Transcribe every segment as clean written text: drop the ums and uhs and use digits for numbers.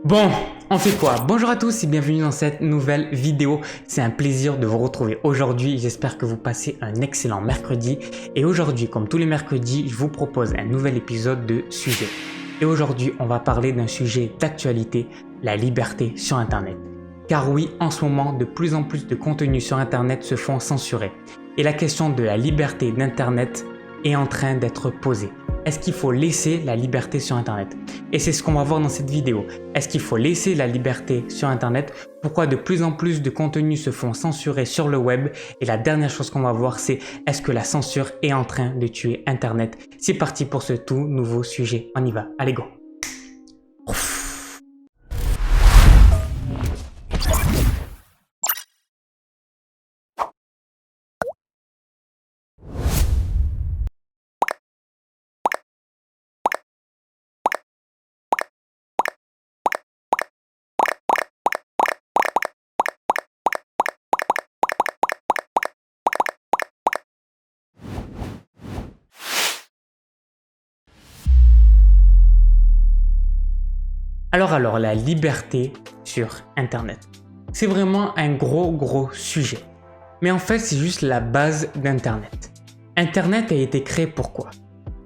Bon, on fait quoi? Bonjour à tous et bienvenue dans cette nouvelle vidéo. C'est un plaisir de vous retrouver aujourd'hui. J'espère que vous passez un excellent mercredi. Et aujourd'hui, comme tous les mercredis, je vous propose un nouvel épisode de Sujet. Et aujourd'hui, on va parler d'un sujet d'actualité, la liberté sur Internet. Car oui, en ce moment, de plus en plus de contenus sur Internet se font censurer. Et la question de la liberté d'Internet est en train d'être posée. Est-ce qu'il faut laisser la liberté sur Internet? Et c'est ce qu'on va voir dans cette vidéo. Est-ce qu'il faut laisser la liberté sur Internet? Pourquoi de plus en plus de contenus se font censurer sur le web? Et la dernière chose qu'on va voir, c'est est-ce que la censure est en train de tuer Internet? C'est parti pour ce tout nouveau sujet. On y va. Allez, go! Alors, la liberté sur Internet. C'est vraiment un gros sujet. Mais en fait, c'est juste la base d'Internet. Internet a été créé pour quoi?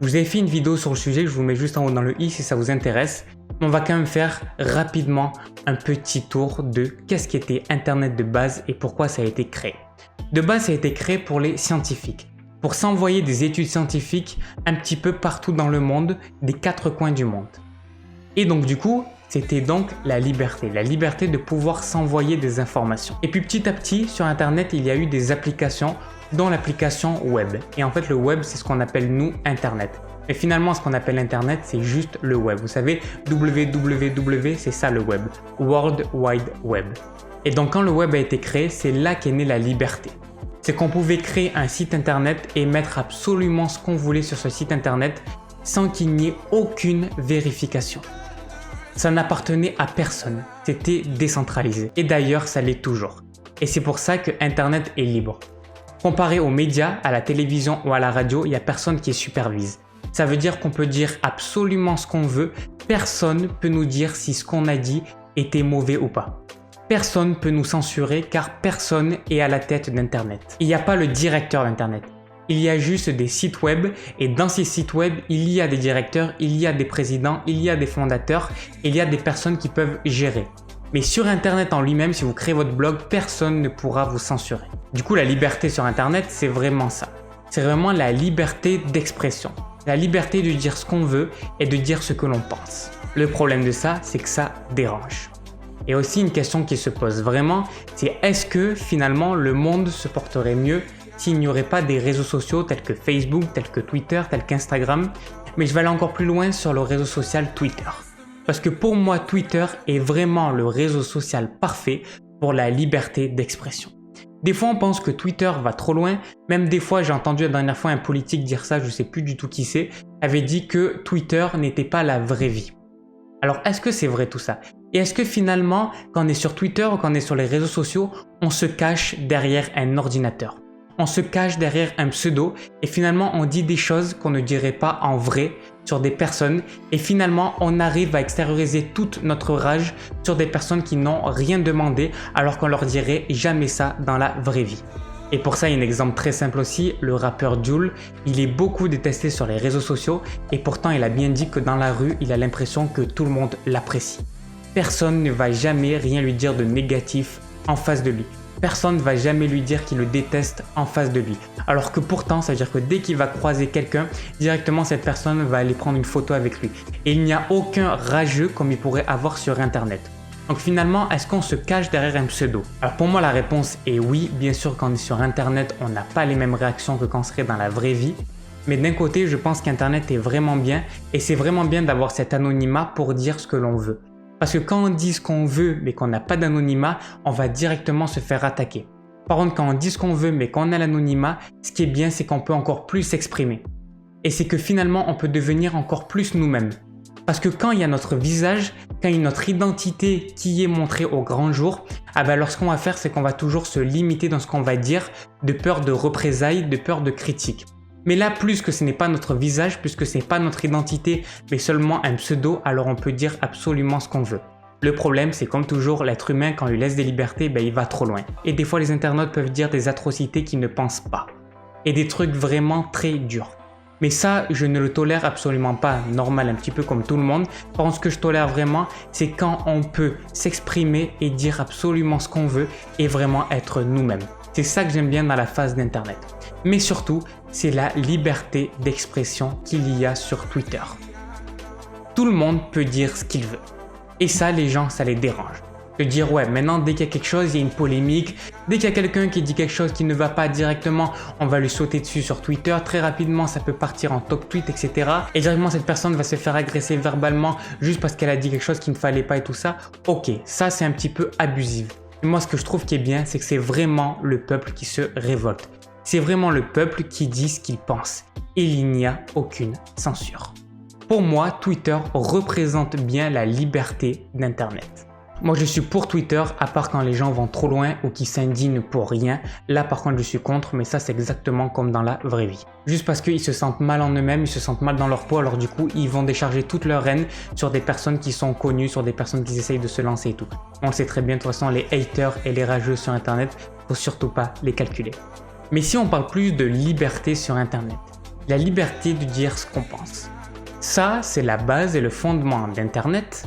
Je vous ai fait une vidéo sur le sujet, je vous mets juste en haut dans le i si ça vous intéresse. On va quand même faire rapidement un petit tour de qu'est-ce qu'était Internet de base et pourquoi ça a été créé. De base, ça a été créé pour les scientifiques, pour s'envoyer des études scientifiques un petit peu partout dans le monde, des quatre coins du monde. Et donc du coup, c'était donc la liberté de pouvoir s'envoyer des informations. Et puis petit à petit, sur Internet, il y a eu des applications, dont l'application web. Et en fait, le web, c'est ce qu'on appelle nous Internet. Mais finalement, ce qu'on appelle Internet, c'est juste le web. Vous savez, www, c'est ça le web. World Wide Web. Et donc quand le web a été créé, c'est là qu'est née la liberté. C'est qu'on pouvait créer un site Internet et mettre absolument ce qu'on voulait sur ce site Internet sans qu'il n'y ait aucune vérification. Ça n'appartenait à personne, c'était décentralisé. Et d'ailleurs, ça l'est toujours. Et c'est pour ça que Internet est libre. Comparé aux médias, à la télévision ou à la radio, il n'y a personne qui supervise. Ça veut dire qu'on peut dire absolument ce qu'on veut, personne peut nous dire si ce qu'on a dit était mauvais ou pas. Personne peut nous censurer car personne est à la tête d'Internet. Il n'y a pas le directeur d'Internet. Il y a juste des sites web et dans ces sites web, il y a des directeurs, il y a des présidents, il y a des fondateurs, il y a des personnes qui peuvent gérer. Mais sur Internet en lui-même, si vous créez votre blog, personne ne pourra vous censurer. Du coup, la liberté sur Internet, c'est vraiment ça. C'est vraiment la liberté d'expression. La liberté de dire ce qu'on veut et de dire ce que l'on pense. Le problème de ça, c'est que ça dérange. Et aussi une question qui se pose vraiment, c'est est-ce que finalement le monde se porterait mieux s'il n'y aurait pas des réseaux sociaux tels que Facebook, tels que Twitter, tels qu'Instagram. Mais je vais aller encore plus loin sur le réseau social Twitter. Parce que pour moi, Twitter est vraiment le réseau social parfait pour la liberté d'expression. Des fois, on pense que Twitter va trop loin. Même des fois, j'ai entendu la dernière fois un politique dire ça, je ne sais plus du tout qui c'est, avait dit que Twitter n'était pas la vraie vie. Alors, est-ce que c'est vrai tout ça? Et est-ce que finalement, quand on est sur Twitter ou quand on est sur les réseaux sociaux, on se cache derrière un ordinateur? On se cache derrière un pseudo et finalement on dit des choses qu'on ne dirait pas en vrai sur des personnes et finalement on arrive à extérioriser toute notre rage sur des personnes qui n'ont rien demandé alors qu'on leur dirait jamais ça dans la vraie vie. Et pour ça, il y a un exemple très simple aussi, le rappeur Jul, il est beaucoup détesté sur les réseaux sociaux et pourtant il a bien dit que dans la rue, il a l'impression que tout le monde l'apprécie. Personne ne va jamais rien lui dire de négatif en face de lui. Personne ne va jamais lui dire qu'il le déteste en face de lui. Alors que pourtant, ça veut dire que dès qu'il va croiser quelqu'un, directement cette personne va aller prendre une photo avec lui. Et il n'y a aucun rageux comme il pourrait avoir sur Internet. Donc finalement, est-ce qu'on se cache derrière un pseudo? Alors pour moi, la réponse est oui. Bien sûr, quand on est sur Internet, on n'a pas les mêmes réactions que quand on serait dans la vraie vie. Mais d'un côté, je pense qu'Internet est vraiment bien et c'est vraiment bien d'avoir cet anonymat pour dire ce que l'on veut. Parce que quand on dit ce qu'on veut mais qu'on n'a pas d'anonymat, on va directement se faire attaquer. Par contre, quand on dit ce qu'on veut mais qu'on a l'anonymat, ce qui est bien, c'est qu'on peut encore plus s'exprimer. Et c'est que finalement, on peut devenir encore plus nous-mêmes. Parce que quand il y a notre visage, quand il y a notre identité qui est montrée au grand jour, alors ce qu'on va faire, c'est qu'on va toujours se limiter dans ce qu'on va dire de peur de représailles, de peur de critiques. Mais là, plus que ce n'est pas notre visage, puisque ce n'est pas notre identité, mais seulement un pseudo, alors on peut dire absolument ce qu'on veut. Le problème, c'est comme toujours, l'être humain, quand on lui laisse des libertés, il va trop loin. Et des fois, les internautes peuvent dire des atrocités qu'ils ne pensent pas. Et des trucs vraiment très durs. Mais ça, je ne le tolère absolument pas, normal, un petit peu comme tout le monde. Par contre, ce que je tolère vraiment, c'est quand on peut s'exprimer et dire absolument ce qu'on veut et vraiment être nous-mêmes. C'est ça que j'aime bien dans la phase d'Internet. Mais surtout, c'est la liberté d'expression qu'il y a sur Twitter. Tout le monde peut dire ce qu'il veut. Et ça, les gens, ça les dérange. De dire, ouais, maintenant, dès qu'il y a quelque chose, il y a une polémique. Dès qu'il y a quelqu'un qui dit quelque chose qui ne va pas directement, on va lui sauter dessus sur Twitter. Très rapidement, ça peut partir en top tweet, etc. Et directement, cette personne va se faire agresser verbalement juste parce qu'elle a dit quelque chose qu'il ne fallait pas et tout ça. Ok, ça, c'est un petit peu abusif. Et moi, ce que je trouve qui est bien, c'est que c'est vraiment le peuple qui se révolte. C'est vraiment le peuple qui dit ce qu'il pense. Et il n'y a aucune censure. Pour moi, Twitter représente bien la liberté d'Internet. Moi, je suis pour Twitter, à part quand les gens vont trop loin ou qui s'indignent pour rien. Là, par contre, je suis contre, mais ça, c'est exactement comme dans la vraie vie. Juste parce qu'ils se sentent mal en eux-mêmes, ils se sentent mal dans leur peau, alors du coup, ils vont décharger toute leur haine sur des personnes qui sont connues, sur des personnes qui essayent de se lancer et tout. On le sait très bien, de toute façon, les haters et les rageux sur Internet, faut surtout pas les calculer. Mais si on parle plus de liberté sur Internet, la liberté de dire ce qu'on pense. Ça, c'est la base et le fondement d'Internet.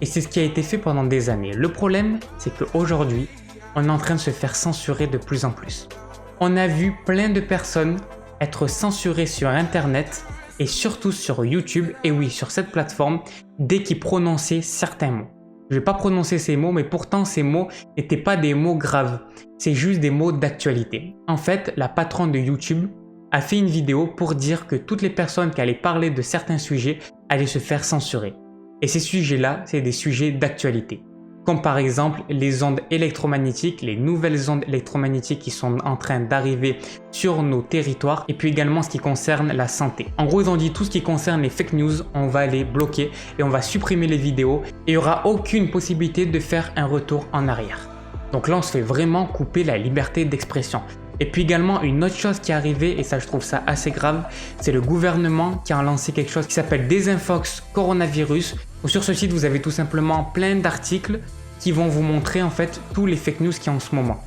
Et c'est ce qui a été fait pendant des années. Le problème, c'est qu'aujourd'hui, on est en train de se faire censurer de plus en plus. On a vu plein de personnes être censurées sur Internet et surtout sur YouTube, et oui, sur cette plateforme, dès qu'ils prononçaient certains mots. Je ne vais pas prononcer ces mots, mais pourtant ces mots n'étaient pas des mots graves. C'est juste des mots d'actualité. En fait, la patronne de YouTube a fait une vidéo pour dire que toutes les personnes qui allaient parler de certains sujets allaient se faire censurer. Et ces sujets-là, c'est des sujets d'actualité. Comme par exemple les ondes électromagnétiques, les nouvelles ondes électromagnétiques qui sont en train d'arriver sur nos territoires, et puis également ce qui concerne la santé. En gros, ils ont dit tout ce qui concerne les fake news, on va les bloquer et on va supprimer les vidéos et il n'y aura aucune possibilité de faire un retour en arrière. Donc là, on se fait vraiment couper la liberté d'expression. Et puis également, une autre chose qui est arrivée, et ça je trouve ça assez grave, c'est le gouvernement qui a lancé quelque chose qui s'appelle Desinfox Coronavirus, où sur ce site, vous avez tout simplement plein d'articles qui vont vous montrer en fait tous les fake news qu'il y a en ce moment.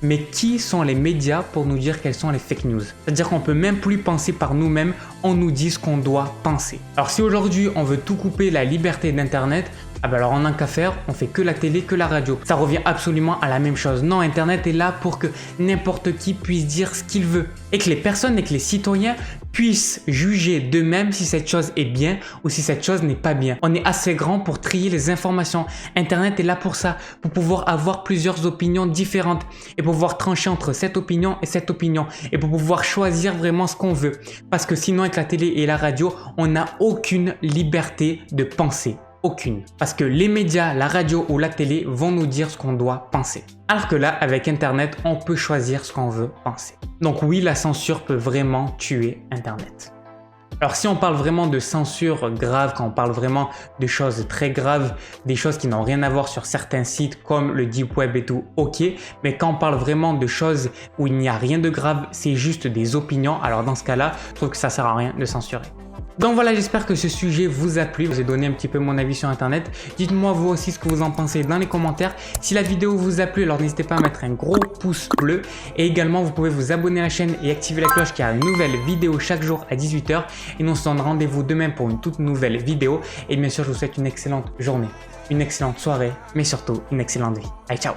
Mais qui sont les médias pour nous dire quelles sont les fake news? C'est-à-dire qu'on peut même plus penser par nous-mêmes, on nous dit ce qu'on doit penser. Alors si aujourd'hui on veut tout couper la liberté d'Internet, alors on n'a qu'à faire, on fait que la télé, que la radio. Ça revient absolument à la même chose. Non, Internet est là pour que n'importe qui puisse dire ce qu'il veut. Et que les personnes et que les citoyens puissent juger d'eux-mêmes si cette chose est bien ou si cette chose n'est pas bien. On est assez grand pour trier les informations. Internet est là pour ça, pour pouvoir avoir plusieurs opinions différentes et pour pouvoir trancher entre cette opinion et cette opinion et pour pouvoir choisir vraiment ce qu'on veut. Parce que sinon, avec la télé et la radio, on n'a aucune liberté de penser. Aucune. Parce que les médias, la radio ou la télé vont nous dire ce qu'on doit penser. Alors que là, avec Internet, on peut choisir ce qu'on veut penser. Donc oui, la censure peut vraiment tuer Internet. Alors si on parle vraiment de censure grave, quand on parle vraiment de choses très graves, des choses qui n'ont rien à voir sur certains sites comme le Deep Web et tout, ok. Mais quand on parle vraiment de choses où il n'y a rien de grave, c'est juste des opinions, alors dans ce cas-là, je trouve que ça sert à rien de censurer. Donc voilà, j'espère que ce sujet vous a plu. Je vous ai donné un petit peu mon avis sur Internet. Dites-moi vous aussi ce que vous en pensez dans les commentaires. Si la vidéo vous a plu, alors n'hésitez pas à mettre un gros pouce bleu. Et également, vous pouvez vous abonner à la chaîne et activer la cloche car il y a une nouvelle vidéo chaque jour à 18 h. Et nous on se donne rendez-vous demain pour une toute nouvelle vidéo. Et bien sûr, je vous souhaite une excellente journée, une excellente soirée, mais surtout une excellente vie. Allez, ciao!